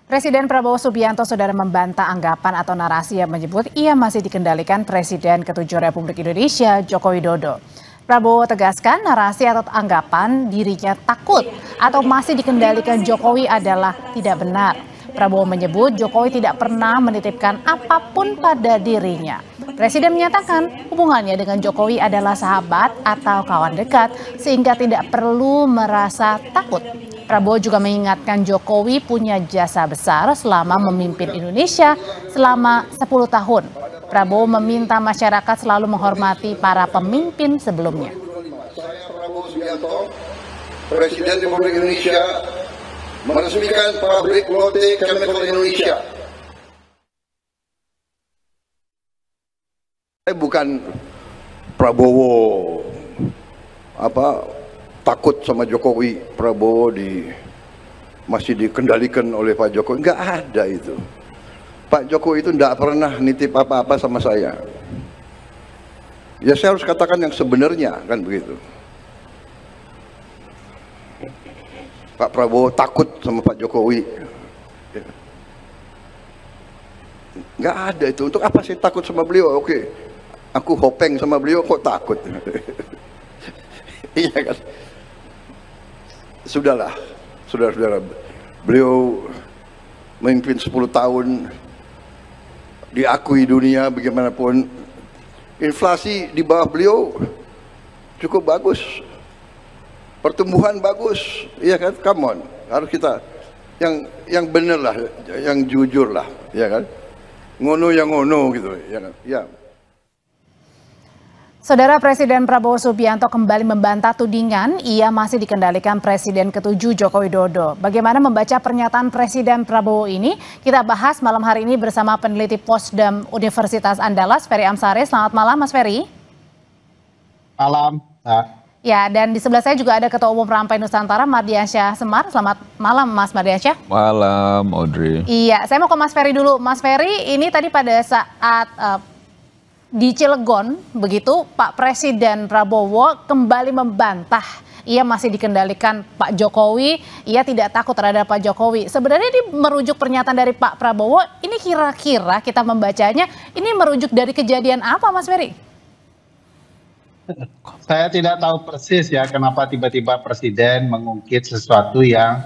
Presiden Prabowo Subianto saudara membantah anggapan atau narasi yang menyebut ia masih dikendalikan Presiden ke-7 Republik Indonesia Joko Widodo. Prabowo tegaskan narasi atau anggapan dirinya takut atau masih dikendalikan Jokowi adalah tidak benar. Prabowo menyebut Jokowi tidak pernah menitipkan apapun pada dirinya. Presiden menyatakan hubungannya dengan Jokowi adalah sahabat atau kawan dekat sehingga tidak perlu merasa takut. Prabowo juga mengingatkan Jokowi punya jasa besar selama memimpin Indonesia selama 10 tahun. Prabowo meminta masyarakat selalu menghormati para pemimpin sebelumnya. Saya Prabowo Subianto, Presiden Republik Indonesia, meresmikan pabrik Lotte Chemical Indonesia. Saya bukan Prabowo takut sama Jokowi, Prabowo masih dikendalikan oleh Pak Jokowi. Enggak ada itu. Pak Jokowi itu enggak pernah nitip apa-apa sama saya. Ya saya harus katakan yang sebenarnya, kan begitu. Pak Prabowo takut sama Pak Jokowi. Enggak ada itu. Untuk apa sih takut sama beliau? Oke, aku hopeng sama beliau kok takut. Iya kan? Sudahlah, saudara-saudara, beliau memimpin 10 tahun, diakui dunia bagaimanapun. Inflasi di bawah beliau cukup bagus, pertumbuhan bagus, iya kan? Come on, harus kita yang bener lah, yang jujur lah, ya kan? Ngono yang ngono gitu, ya kan? Ya. Saudara, Presiden Prabowo Subianto kembali membantah tudingan ia masih dikendalikan Presiden ke-7 Joko Widodo. Bagaimana membaca pernyataan Presiden Prabowo ini? Kita bahas malam hari ini bersama peneliti Posdam Universitas Andalas, Ferry Amsari. Selamat malam, Mas Ferry. Malam. Ya, dan di sebelah saya juga ada Ketua Umum Rampai Nusantara, Mardiansyah Semar. Selamat malam, Mas Mardiansyah. Malam, Audrey. Iya, saya mau ke Mas Ferry dulu. Mas Ferry, ini tadi pada saat di Cilegon, begitu Pak Presiden Prabowo kembali membantah ia masih dikendalikan Pak Jokowi, ia tidak takut terhadap Pak Jokowi. Sebenarnya ini merujuk pernyataan dari Pak Prabowo, ini kira-kira kita membacanya, ini merujuk dari kejadian apa, Mas Ferry? Saya tidak tahu persis ya kenapa tiba-tiba Presiden mengungkit sesuatu yang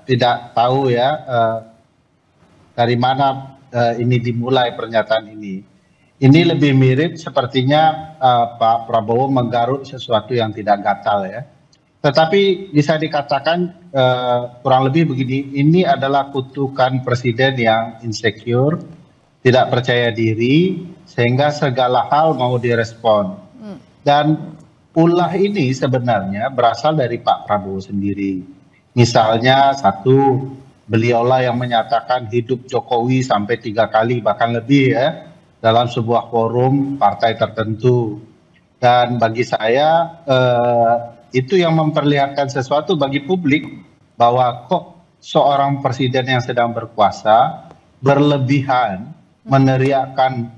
tidak tahu ya dari mana ini dimulai pernyataan ini. Ini lebih mirip sepertinya Pak Prabowo menggaruk sesuatu yang tidak gatal ya. Tetapi bisa dikatakan kurang lebih begini, ini adalah kutukan Presiden yang insecure, tidak percaya diri, sehingga segala hal mau direspon. Dan ulah ini sebenarnya berasal dari Pak Prabowo sendiri. Misalnya satu, beliaulah yang menyatakan hidup Jokowi sampai 3 kali bahkan lebih ya, dalam sebuah forum partai tertentu. Dan bagi saya itu yang memperlihatkan sesuatu bagi publik bahwa kok seorang presiden yang sedang berkuasa berlebihan meneriakkan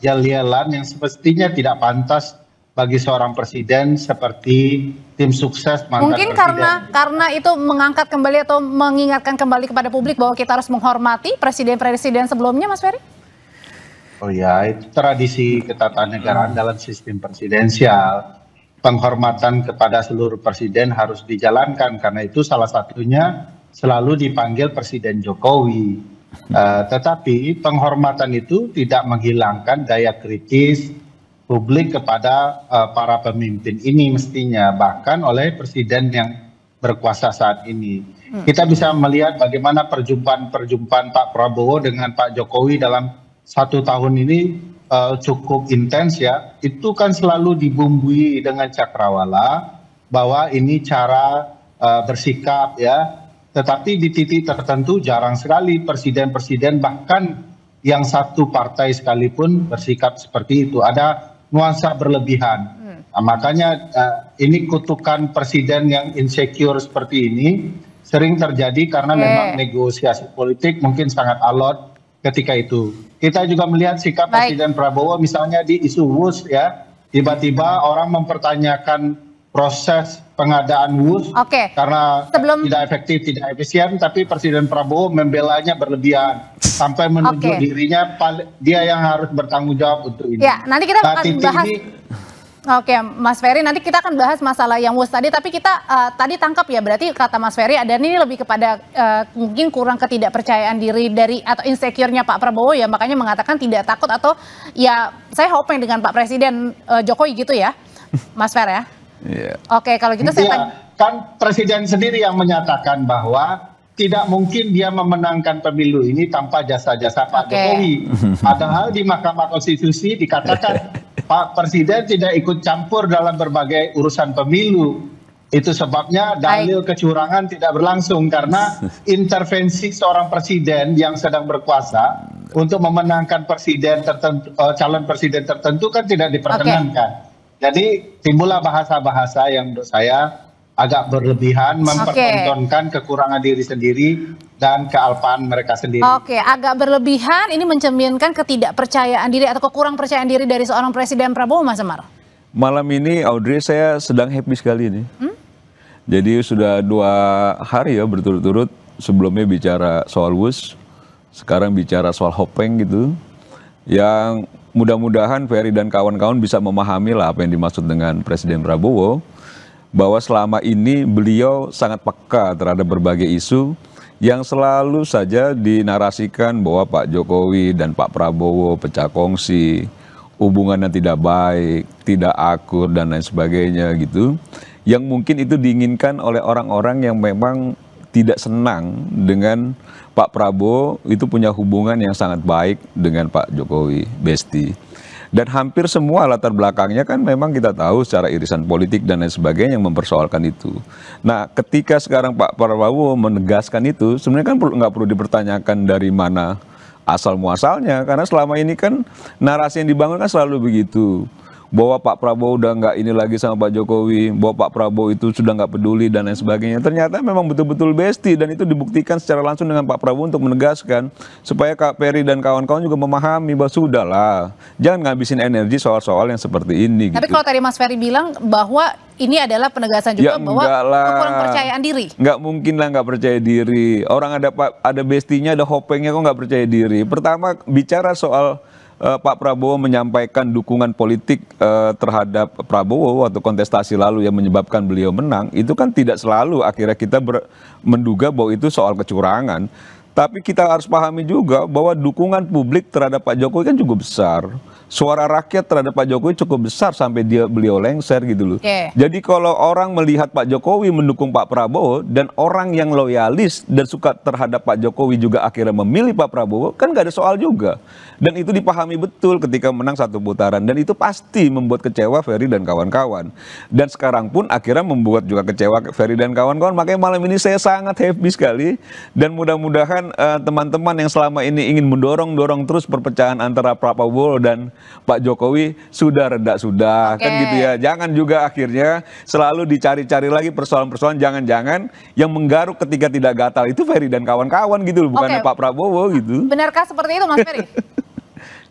yel-yelan yang semestinya tidak pantas bagi seorang presiden seperti tim sukses mantan mungkin presiden. karena itu mengangkat kembali atau mengingatkan kembali kepada publik bahwa kita harus menghormati presiden-presiden sebelumnya, Mas Ferry? Oh ya, itu tradisi ketatanegaraan dalam sistem presidensial. Penghormatan kepada seluruh presiden harus dijalankan, karena itu salah satunya selalu dipanggil Presiden Jokowi. Tetapi penghormatan itu tidak menghilangkan daya kritis publik kepada para pemimpin ini mestinya, bahkan oleh presiden yang berkuasa saat ini. Kita bisa melihat bagaimana perjumpaan Pak Prabowo dengan Pak Jokowi dalam 1 tahun ini cukup intens ya. Itu kan selalu dibumbui dengan cakrawala bahwa ini cara bersikap ya. Tetapi di titik tertentu jarang sekali presiden-presiden bahkan yang satu partai sekalipun bersikap seperti itu. Ada nuansa berlebihan. Nah, makanya ini kutukan presiden yang insecure seperti ini sering terjadi karena memang negosiasi politik mungkin sangat alot ketika itu. Kita juga melihat sikap Presiden Prabowo misalnya di isu WUS ya, tiba-tiba orang mempertanyakan proses pengadaan WUS karena tidak efektif, tidak efisien, tapi Presiden Prabowo membelanya berlebihan sampai menunjuk dirinya dia yang harus bertanggung jawab untuk ini. Ya, nanti kita akan bahas. Oke, Mas Ferry, nanti kita akan bahas masalah yang WUS tadi, tapi kita tadi tangkap ya, berarti kata Mas Ferry ada ini lebih kepada mungkin kurang ketidakpercayaan diri dari atau insecure-nya Pak Prabowo ya, makanya mengatakan tidak takut atau ya saya hoping dengan Pak Presiden Jokowi gitu ya, Mas Ferry ya. Yeah. Oke, kalau gitu saya kan Presiden sendiri yang menyatakan bahwa tidak mungkin dia memenangkan pemilu ini tanpa jasa-jasa Pak Jokowi. Padahal di Mahkamah Konstitusi dikatakan Pak Presiden tidak ikut campur dalam berbagai urusan pemilu. Itu sebabnya dalil kecurangan tidak berlangsung karena intervensi seorang presiden yang sedang berkuasa untuk memenangkan presiden tertentu, calon presiden tertentu kan tidak diperkenankan. Jadi timbullah bahasa-bahasa yang menurut saya agak berlebihan, mempertontonkan kekurangan diri sendiri dan kealpaan mereka sendiri. Oke, agak berlebihan ini mencerminkan ketidakpercayaan diri atau kekurang percayaan diri dari seorang Presiden Prabowo, Mas Semar. Malam ini Audrey saya sedang happy sekali nih. Jadi sudah 2 hari ya berturut-turut, sebelumnya bicara soal WUS, sekarang bicara soal Hopeng gitu. Yang mudah-mudahan Ferry dan kawan-kawan bisa memahami lah apa yang dimaksud dengan Presiden Prabowo. Bahwa selama ini beliau sangat peka terhadap berbagai isu yang selalu saja dinarasikan bahwa Pak Jokowi dan Pak Prabowo pecah kongsi, hubungannya tidak baik, tidak akur dan lain sebagainya gitu. Yang mungkin itu diinginkan oleh orang-orang yang memang tidak senang dengan Pak Prabowo itu punya hubungan yang sangat baik dengan Pak Jokowi, Besti. Dan hampir semua latar belakangnya kan memang kita tahu secara irisan politik dan lain sebagainya yang mempersoalkan itu. Nah, ketika sekarang Pak Prabowo menegaskan itu, sebenarnya kan nggak perlu dipertanyakan dari mana asal muasalnya, karena selama ini kan narasi yang dibangun kan selalu begitu. Bahwa Pak Prabowo udah nggak ini lagi sama Pak Jokowi, bahwa Pak Prabowo itu sudah nggak peduli dan lain sebagainya. Ternyata memang betul-betul besti dan itu dibuktikan secara langsung dengan Pak Prabowo untuk menegaskan supaya Kak Ferry dan kawan-kawan juga memahami bahwa sudahlah, jangan ngabisin energi soal-soal yang seperti ini. Tapi gitu. kalau tadi Mas Ferry bilang bahwa ini adalah penegasan juga bahwa kurang percayaan diri. Nggak mungkin lah nggak percaya diri. Orang ada bestinya, ada Hopengnya kok nggak percaya diri. Pertama bicara soal Pak Prabowo menyampaikan dukungan politik terhadap Prabowo waktu kontestasi lalu yang menyebabkan beliau menang, itu kan tidak selalu akhirnya kita menduga bahwa itu soal kecurangan. Tapi kita harus pahami juga bahwa dukungan publik terhadap Pak Jokowi kan cukup besar. Suara rakyat terhadap Pak Jokowi cukup besar sampai beliau lengser gitu loh. Jadi kalau orang melihat Pak Jokowi mendukung Pak Prabowo dan orang yang loyalis dan suka terhadap Pak Jokowi juga akhirnya memilih Pak Prabowo, kan gak ada soal juga. Dan itu dipahami betul ketika menang 1 putaran. Dan itu pasti membuat kecewa Ferry dan kawan-kawan. Dan sekarang pun akhirnya membuat juga kecewa Ferry dan kawan-kawan. Makanya malam ini saya sangat happy sekali. Dan mudah-mudahan teman-teman yang selama ini ingin mendorong terus perpecahan antara Pak Prabowo dan Pak Jokowi sudah reda kan gitu ya. Jangan juga akhirnya selalu dicari-cari lagi persoalan-persoalan, jangan-jangan yang menggaruk ketika tidak gatal itu Ferry dan kawan-kawan gitu loh, bukannya Pak Prabowo gitu. Benarkah seperti itu Mas Ferry?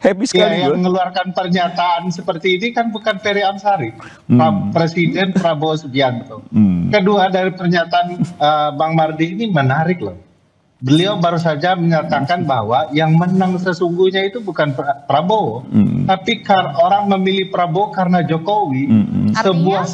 Happy sekali yang mengeluarkan pernyataan seperti ini kan bukan Ferry Amsari, Presiden Prabowo Subianto. Kedua dari pernyataan Bang Mardi ini menarik loh. Beliau baru saja menyatakan bahwa yang menang sesungguhnya itu bukan Prabowo, tapi orang memilih Prabowo karena Jokowi. Sebuah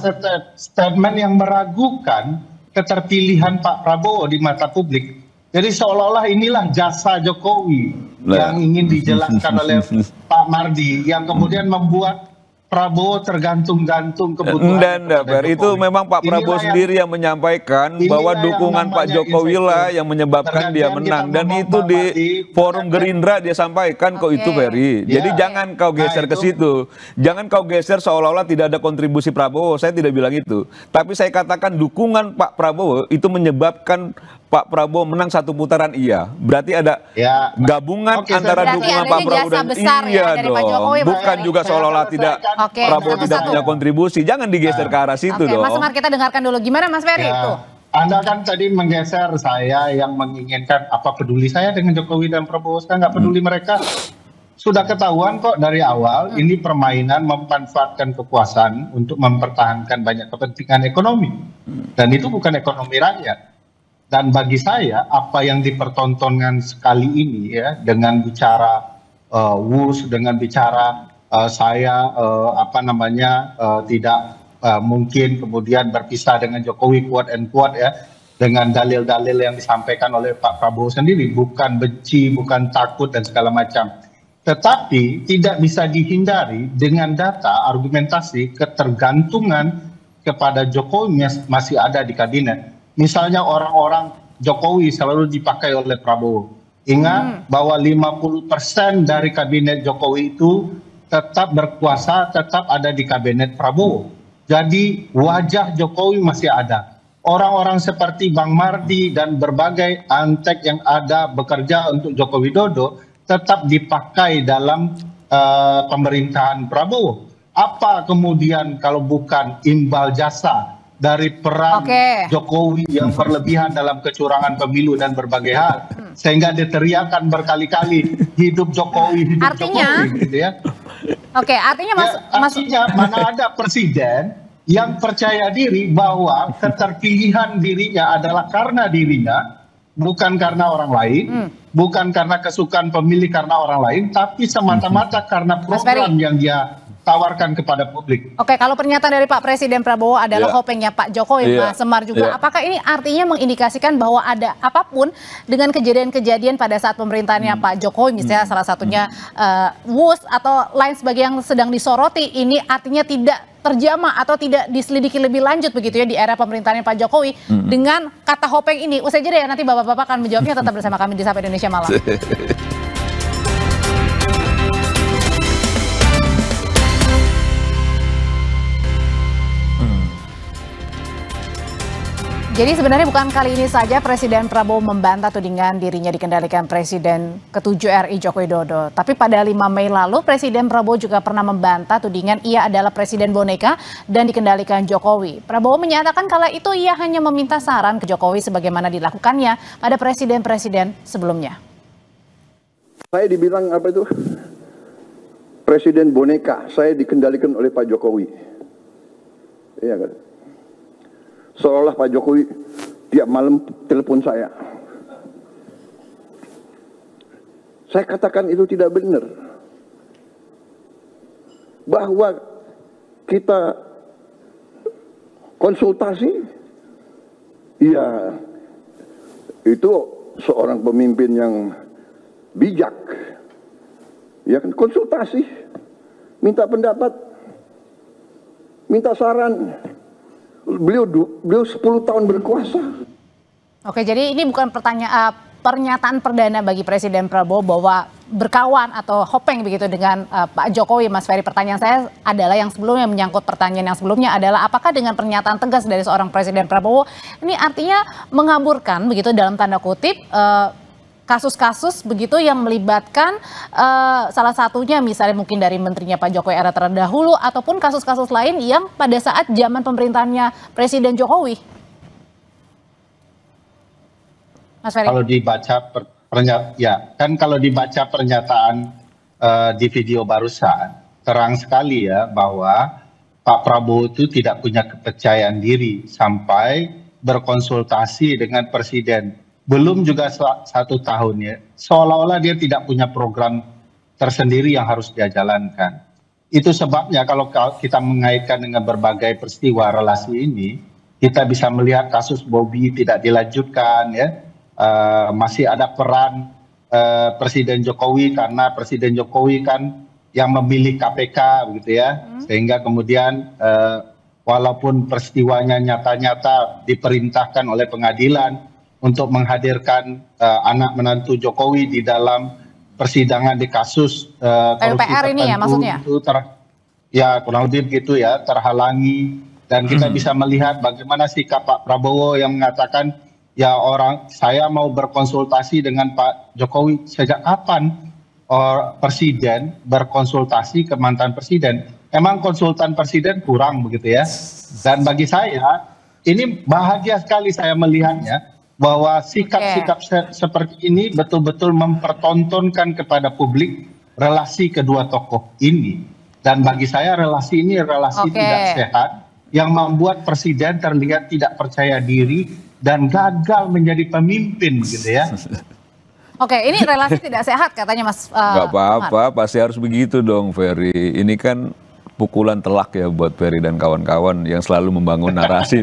statement yang meragukan keterpilihan Pak Prabowo di mata publik. Jadi seolah-olah inilah jasa Jokowi yang ingin dijelaskan oleh Pak Mardi, yang kemudian membuat Prabowo tergantung-gantung kebutuhan. Itu memang Pak Prabowo sendiri yang menyampaikan bahwa dukungan Pak Jokowi lah yang menyebabkan dia menang. Dan itu di forum Gerindra dia sampaikan kok itu Ferry. Jadi jangan kau geser ke situ. Jangan kau geser seolah-olah tidak ada kontribusi Prabowo. Saya tidak bilang itu. Tapi saya katakan dukungan Pak Prabowo itu menyebabkan Pak Prabowo menang 1 putaran iya. Berarti ada gabungan antara dukungan Pak Prabowo dan dong. Bukan juga seolah-olah tidak Prabowo tidak punya kontribusi. Jangan digeser ke arah situ dong. Mas Semar, kita dengarkan dulu gimana Mas Ferry itu. Anda kan tadi menggeser saya yang menginginkan apa peduli saya dengan Jokowi dan Prabowo. Saya nggak peduli mereka. sudah ketahuan kok dari awal ini permainan memanfaatkan kekuasaan untuk mempertahankan banyak kepentingan ekonomi. Dan itu bukan ekonomi rakyat. Dan bagi saya apa yang dipertontonkan sekali ini ya dengan bicara WUS, dengan bicara saya tidak mungkin kemudian berpisah dengan Jokowi quote and quote ya, dengan dalil-dalil yang disampaikan oleh Pak Prabowo sendiri, bukan benci, bukan takut dan segala macam. Tetapi tidak bisa dihindari dengan data, argumentasi, ketergantungan kepada Jokowi masih ada di kabinet. Misalnya orang-orang Jokowi selalu dipakai oleh Prabowo. Ingat bahwa 50% dari kabinet Jokowi itu tetap berkuasa, tetap ada di kabinet Prabowo. Jadi wajah Jokowi masih ada. Orang-orang seperti Bang Mardi dan berbagai antek yang ada bekerja untuk Joko Widodo tetap dipakai dalam pemerintahan Prabowo. Apa kemudian kalau bukan imbal jasa dari peran Jokowi yang berlebihan dalam kecurangan pemilu dan berbagai hal, sehingga diteriakan berkali-kali hidup Jokowi, hidup Jokowi, gitu ya. Artinya mana ada presiden yang percaya diri bahwa keterpilihan dirinya adalah karena dirinya, bukan karena orang lain, bukan karena kesukaan pemilih karena orang lain, tapi semata-mata karena program yang dia tawarkan kepada publik. Oke, kalau pernyataan dari Pak Presiden Prabowo adalah hopengnya Pak Jokowi, Mas Semar juga. Apakah ini artinya mengindikasikan bahwa ada apapun dengan kejadian-kejadian pada saat pemerintahannya Pak Jokowi, misalnya salah satunya WUS atau lain sebagainya yang sedang disoroti, ini artinya tidak terjamah atau tidak diselidiki lebih lanjut begitu ya di era pemerintahannya Pak Jokowi dengan kata hopeng ini? Usai jeda ya, nanti Bapak-Bapak akan menjawabnya, tetap bersama kami di Sapa Indonesia Malam. Jadi sebenarnya bukan kali ini saja Presiden Prabowo membantah tudingan dirinya dikendalikan Presiden ke-7 RI Joko Widodo. Tapi pada 5 Mei lalu Presiden Prabowo juga pernah membantah tudingan ia adalah Presiden boneka dan dikendalikan Jokowi. Prabowo menyatakan kala itu ia hanya meminta saran ke Jokowi sebagaimana dilakukannya pada presiden-presiden sebelumnya. Saya dibilang apa itu? Presiden boneka, saya dikendalikan oleh Pak Jokowi. Iya kan? Seolah Pak Jokowi tiap malam telepon saya. Saya katakan itu tidak benar. Bahwa kita konsultasi, ya itu seorang pemimpin yang bijak. Ya kan, konsultasi, minta pendapat, minta saran. Beliau 10 tahun berkuasa. Oke, jadi ini bukan pernyataan perdana bagi Presiden Prabowo bahwa berkawan atau hopeng begitu dengan Pak Jokowi, Mas Ferry. Pertanyaan saya adalah yang sebelumnya menyangkut pertanyaan yang sebelumnya adalah apakah dengan pernyataan tegas dari seorang Presiden Prabowo ini artinya mengaburkan begitu dalam tanda kutip kasus-kasus begitu yang melibatkan salah satunya misalnya mungkin dari menterinya Pak Jokowi era terdahulu ataupun kasus-kasus lain yang pada saat zaman pemerintahannya Presiden Jokowi. Mas Ferry. Kalau dibaca kalau dibaca pernyataan di video barusan terang sekali ya bahwa Pak Prabowo itu tidak punya kepercayaan diri sampai berkonsultasi dengan Presiden. Belum juga 1 tahun ya, seolah-olah dia tidak punya program tersendiri yang harus dia jalankan. Itu sebabnya kalau kita mengaitkan dengan berbagai peristiwa relasi ini, kita bisa melihat kasus Bobi tidak dilanjutkan ya, masih ada peran Presiden Jokowi karena Presiden Jokowi kan yang memilih KPK begitu ya, sehingga kemudian walaupun peristiwanya nyata-nyata diperintahkan oleh pengadilan untuk menghadirkan anak menantu Jokowi di dalam persidangan di kasus PUPR ini ya maksudnya? Itu kurang lebih begitu ya, terhalangi. Dan kita bisa melihat bagaimana sikap Pak Prabowo yang mengatakan, ya saya mau berkonsultasi dengan Pak Jokowi. Sejak kapan presiden berkonsultasi ke mantan presiden? Emang konsultan presiden kurang begitu ya? Dan bagi saya, ini bahagia sekali saya melihatnya, bahwa sikap-sikap seperti ini betul-betul mempertontonkan kepada publik relasi kedua tokoh ini. Dan bagi saya relasi ini relasi tidak sehat yang membuat presiden terlihat tidak percaya diri dan gagal menjadi pemimpin gitu ya. Oke, ini relasi tidak sehat katanya Mas. Gak apa-apa, pasti harus begitu dong Ferry. Ini kan pukulan telak ya buat Ferry dan kawan-kawan yang selalu membangun narasi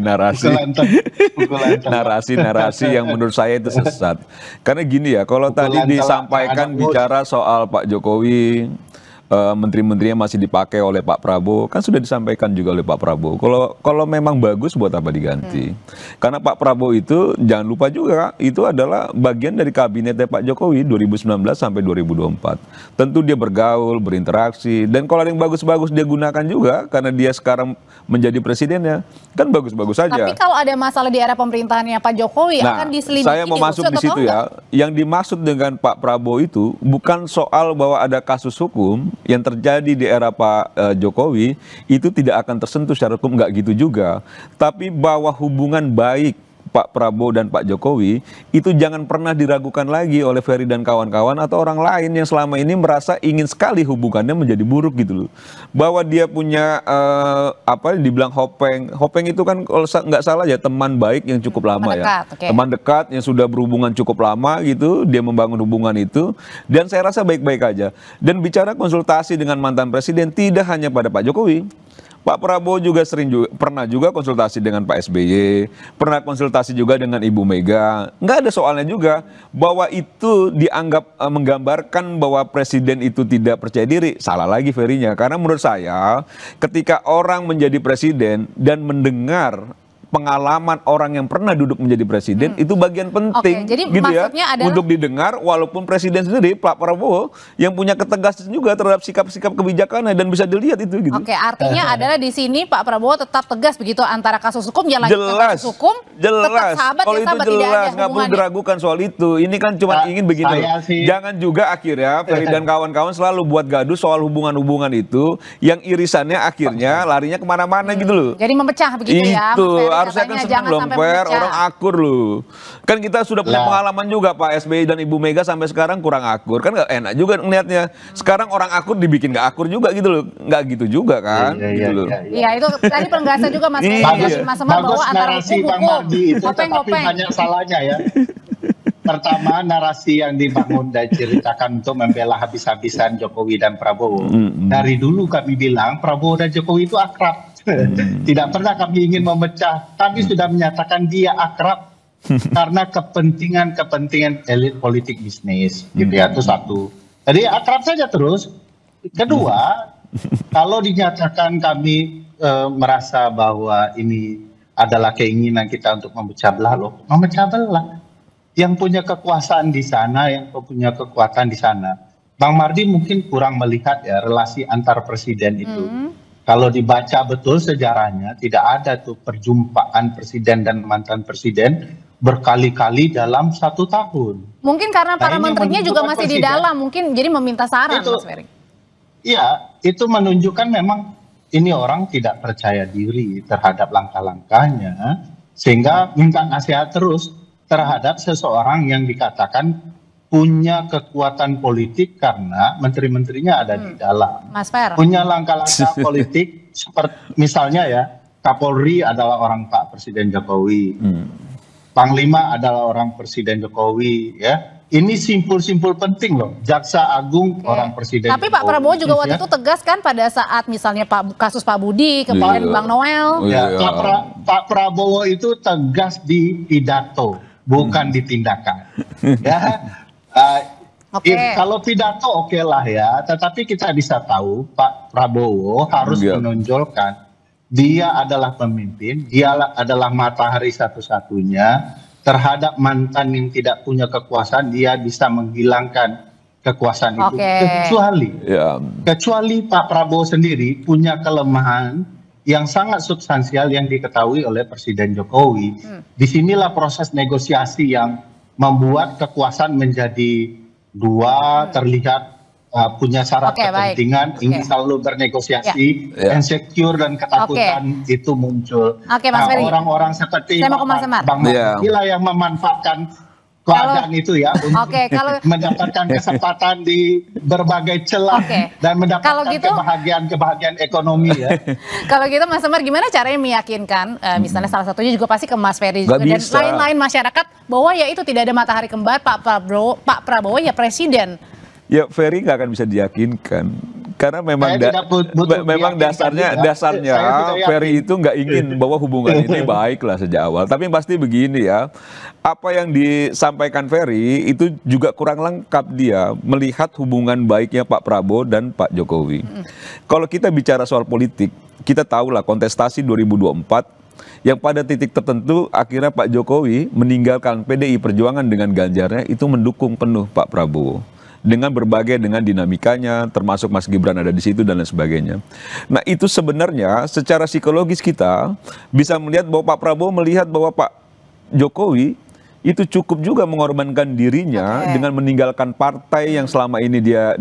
yang menurut saya itu sesat. Karena gini ya, kalau tadi disampaikan bicara soal Pak Jokowi, menteri-menterinya masih dipakai oleh Pak Prabowo, kan sudah disampaikan juga oleh Pak Prabowo. Kalau memang bagus, buat apa diganti? Karena Pak Prabowo itu, jangan lupa juga, itu adalah bagian dari kabinetnya Pak Jokowi 2019 sampai 2024. Tentu dia bergaul, berinteraksi, dan kalau ada yang bagus-bagus dia gunakan juga, karena dia sekarang menjadi presidennya, kan bagus-bagus saja. Tapi kalau ada masalah di era pemerintahannya Pak Jokowi, akan diselidiki. Saya mau masuk di situ ya. Yang dimaksud dengan Pak Prabowo itu bukan soal bahwa ada kasus hukum yang terjadi di era Pak Jokowi itu tidak akan tersentuh secara hukum, nggak gitu juga. Tapi bahwa hubungan baik Pak Prabowo dan Pak Jokowi itu jangan pernah diragukan lagi oleh Ferry dan kawan-kawan atau orang lain yang selama ini merasa ingin sekali hubungannya menjadi buruk gitu loh. Bahwa dia punya dibilang Hopeng itu kan kalau nggak salah ya teman baik yang cukup lama teman dekat yang sudah berhubungan cukup lama gitu, dia membangun hubungan itu dan saya rasa baik-baik aja. Dan bicara konsultasi dengan mantan presiden tidak hanya pada Pak Jokowi. Pak Prabowo juga pernah juga konsultasi dengan Pak SBY, pernah konsultasi juga dengan Ibu Mega. Nggak ada soalnya juga bahwa itu dianggap menggambarkan bahwa presiden itu tidak percaya diri. Salah lagi Ferry-nya. Karena menurut saya ketika orang menjadi presiden dan mendengar pengalaman orang yang pernah duduk menjadi presiden itu bagian penting jadi gitu ya adalah untuk didengar, walaupun presiden sendiri Pak Prabowo yang punya ketegasan juga terhadap sikap-sikap kebijakannya dan bisa dilihat itu gitu. Artinya adalah di sini Pak Prabowo tetap tegas begitu antara kasus hukum yang kasus hukum tetap sahabat kalau itu jelas nggak perlu diragukan soal itu. Ini kan cuma ingin begini jangan juga akhirnya Ferry dan kawan-kawan selalu buat gaduh soal hubungan-hubungan itu yang irisannya akhirnya larinya kemana-mana gitu loh. Jadi memecah begitu ya harusnya kan senang dong orang akur loh. Kan kita sudah punya pengalaman juga Pak SBY dan Ibu Mega sampai sekarang kurang akur. Kan gak enak juga ngeliatnya. Sekarang orang akur dibikin gak akur juga gitu loh. Gak gitu juga kan. Iya itu tadi penegasan juga Mas Ferry Mas Semar bahwa antara hukum itu tetapi banyak salahnya ya. Pertama, narasi yang dibangun dan diceritakan untuk membela habis-habisan Jokowi dan Prabowo. Dari dulu kami bilang Prabowo dan Jokowi itu akrab. Tidak pernah kami ingin memecah. Kami sudah menyatakan dia akrab karena kepentingan elit politik bisnis. Gitu ya, itu satu. Jadi akrab saja terus. Kedua, kalau dinyatakan kami merasa bahwa ini adalah keinginan kita untuk memecah belah, memecah belah. Yang punya kekuasaan di sana, yang punya kekuatan di sana. Bang Mardi mungkin kurang melihat ya relasi antar presiden itu. Kalau dibaca betul sejarahnya, tidak ada tuh perjumpaan presiden dan mantan presiden berkali-kali dalam 1 tahun. Mungkin karena para menterinya juga masih di dalam, mungkin jadi meminta saran Mas Ferry. Iya, itu menunjukkan memang ini orang tidak percaya diri terhadap langkah-langkahnya, sehingga minta nasihat terus terhadap seseorang yang dikatakan punya kekuatan politik karena menteri-menterinya ada di dalam. Mas Fer. Punya langkah-langkah politik seperti misalnya ya, Kapolri adalah orang Pak Presiden Jokowi. Panglima adalah orang Presiden Jokowi ya. Ini simpul-simpul penting loh. Jaksa Agung orang Presiden Tapi Jokowi. Pak Prabowo juga waktu itu tegas kan pada saat misalnya kasus Pak Budi, kemudian Bang Noel. Pak Prabowo itu tegas di pidato, bukan di tindakan. Ya. Kalau pidato oke lah ya, tetapi kita bisa tahu Pak Prabowo harus menonjolkan dia adalah pemimpin, dia adalah matahari satu-satunya terhadap mantan yang tidak punya kekuasaan, dia bisa menghilangkan kekuasaan itu kecuali Pak Prabowo sendiri punya kelemahan yang sangat substansial yang diketahui oleh Presiden Jokowi. Disinilah proses negosiasi yang membuat kekuasaan menjadi dua, terlihat punya syarat kepentingan, ingin selalu bernegosiasi, insecure dan ketakutan itu muncul. Mas Ferry. Orang-orang seperti Bang Mardi yang memanfaatkan keadaan itu ya untuk Oke, kalau mendapatkan kesempatan di berbagai celah dan mendapatkan kebahagiaan ekonomi ya. Kalau gitu Mas Semar gimana caranya meyakinkan misalnya salah satunya juga pasti ke Mas Ferry juga dan lain-lain masyarakat bahwa ya itu tidak ada matahari kembar, Pak Prabowo ya presiden. Ya Ferry nggak akan bisa diyakinkan karena memang dasarnya Ferry itu nggak ingin bahwa hubungan ini baik lah sejak awal. Tapi pasti begini ya, apa yang disampaikan Ferry itu juga kurang lengkap dia melihat hubungan baiknya Pak Prabowo dan Pak Jokowi. Kalau kita bicara soal politik, kita tahu lah kontestasi 2024 yang pada titik tertentu akhirnya Pak Jokowi meninggalkan PDI Perjuangan dengan Ganjarnya itu mendukung penuh Pak Prabowo. Dengan berbagai dinamikanya, termasuk Mas Gibran ada di situ dan lain sebagainya. Nah itu sebenarnya secara psikologis kita bisa melihat bahwa Pak Prabowo melihat bahwa Pak Jokowi itu cukup juga mengorbankan dirinya dengan meninggalkan partai yang selama ini dia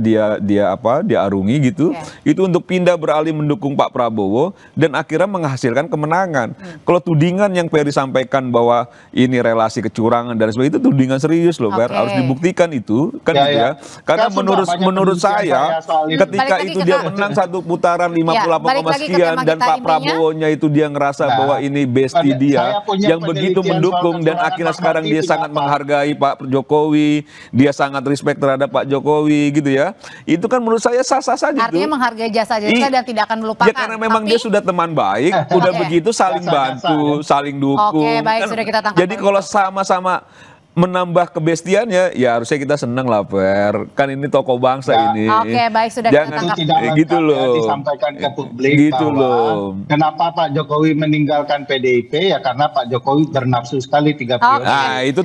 arungi gitu, itu untuk pindah beralih mendukung Pak Prabowo dan akhirnya menghasilkan kemenangan. Kalau tudingan yang Ferry sampaikan bahwa ini relasi kecurangan dan sebagainya itu tudingan serius loh, harus dibuktikan itu kan gitu ya. Karena menurut saya ketika itu dia menang satu putaran 58, sekian dan Pak Prabowo-nya itu dia ngerasa bahwa ini bestie dia yang begitu mendukung dan akhirnya sekarang dia sangat menghargai Pak Jokowi, dia sangat respect terhadap Pak Jokowi gitu ya. Itu kan menurut saya sah-sah saja. Artinya menghargai jasa-jasa dan tidak akan melupakan. Ya karena memang dia sudah teman baik, udah begitu saling bantu, saling dukung. Baik, sudah kita tangkap. Jadi kalau sama-sama menambah kebestiannya, ya harusnya kita senang lah, Fer. Kan ini tokoh bangsa ini. Baik, sudah jangan kita tangkap. Gitu loh. Disampaikan ke publik gitu loh. Kenapa Pak Jokowi meninggalkan PDIP ya karena Pak Jokowi bernafsu sekali 3 periode. Nah, itu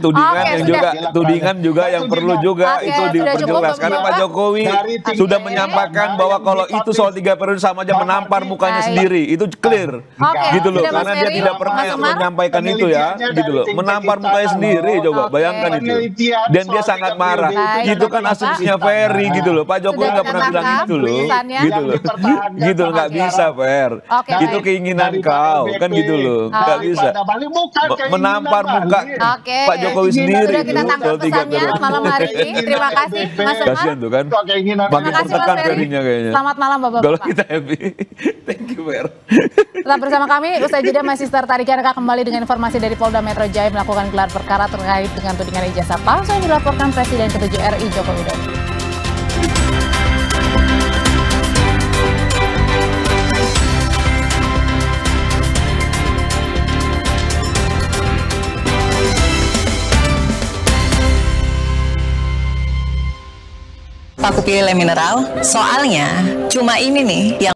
tudingan juga yang perlu juga itu diperjelas. Karena Pak Jokowi sudah menyampaikan bahwa kalau itu soal 3 periode sama aja menampar mukanya sendiri. Itu clear. Gitu loh. Karena dia tidak pernah menyampaikan itu ya. Gitu loh. Menampar mukanya sendiri coba. Bayangkan itu. Dan dia sangat marah. Itu kan asumsinya Ferry gitu loh. Pak Jokowi nggak pernah bilang gitu loh. Gitu loh. Gitu loh, nggak bisa Fer. Itu keinginan kau. Kan gitu loh. Nggak bisa. Menampar muka Pak Jokowi sendiri. Sudah kita tangkap pesannya malam hari ini. Terima kasih Mas Semar. Kasian tuh kan. Makin tertekan Ferry-nya kayaknya. Selamat malam Bapak-Bapak. Kalau kita happy. Thank you Fer. Tetap bersama kami. Usai jeda masih tertarik akan kembali dengan informasi dari Polda Metro Jaya melakukan gelar perkara terkait dengan tudingan ijazah palsu yang dilaporkan Presiden ke-7 RI Joko Widodo. Aku pilih Le Mineral, soalnya cuma ini nih yang